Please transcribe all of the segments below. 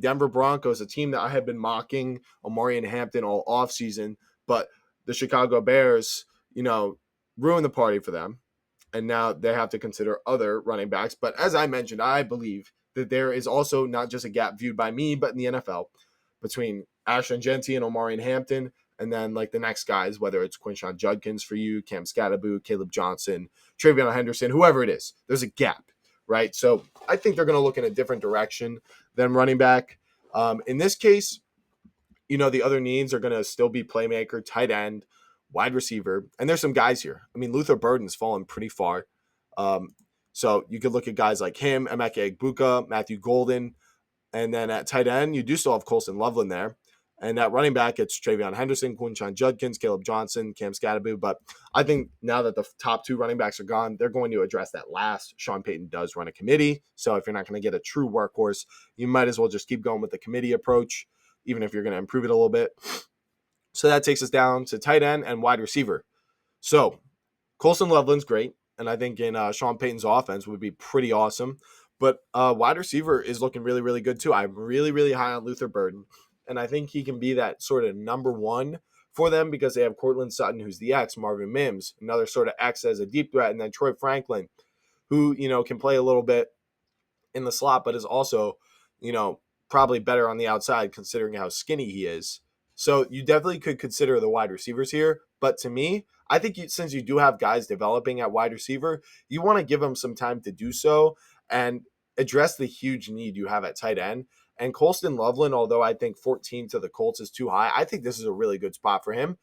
Denver Broncos, a team that I had been mocking Omarion Hampton all offseason, but the Chicago Bears, ruined the party for them. And now they have to consider other running backs. But as I mentioned, I believe that there is also not just a gap viewed by me, but in the NFL between Ashton Jeanty and Omarion Hampton. And then like the next guys, whether it's Quinshawn Judkins for you, Cam Scatteraboo, Caleb Johnson, Travion Henderson, whoever it is, there's a gap, right? So I think they're going to look in a different direction than running back. In this case, the other needs are going to still be playmaker, tight end, wide receiver. And there's some guys here. I mean, Luther Burden's fallen pretty far. So you could look at guys like him, Emeka Egbuka, Matthew Golden. And then at tight end, you do still have Colston Loveland there. And at running back, it's Travion Henderson, Quinshawn Judkins, Caleb Johnson, Cam Scatteraboo. But I think now that the top two running backs are gone, they're going to address that last. Sean Payton does run a committee. So if you're not going to get a true workhorse, you might as well just keep going with the committee approach, even if you're going to improve it a little bit. So that takes us down to tight end and wide receiver. So Colston Loveland's great. And I think in Sean Payton's offense would be pretty awesome. But wide receiver is looking really, really good too. I'm really, really high on Luther Burden. And I think he can be that sort of number one for them because they have Cortland Sutton, who's the X, Marvin Mims, another sort of X as a deep threat, and then Troy Franklin, who, can play a little bit in the slot, but is also, probably better on the outside considering how skinny he is. So you definitely could consider the wide receivers here. But to me, I think since you do have guys developing at wide receiver, you want to give them some time to do so and address the huge need you have at tight end. And Colston Loveland, although I think 14 to the Colts is too high, I think this is a really good spot for him.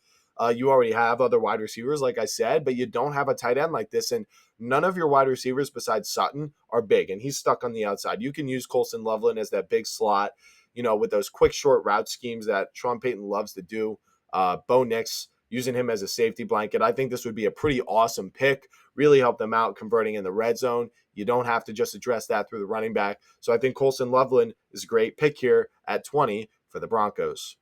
You already have other wide receivers, like I said, but you don't have a tight end like this. And none of your wide receivers besides Sutton are big, and he's stuck on the outside. You can use Colston Loveland as that big slot, with those quick, short route schemes that Sean Payton loves to do. Bo Nix, using him as a safety blanket. I think this would be a pretty awesome pick, really help them out converting in the red zone. You don't have to just address that through the running back. So I think Colston Loveland is a great pick here at 20 for the Broncos.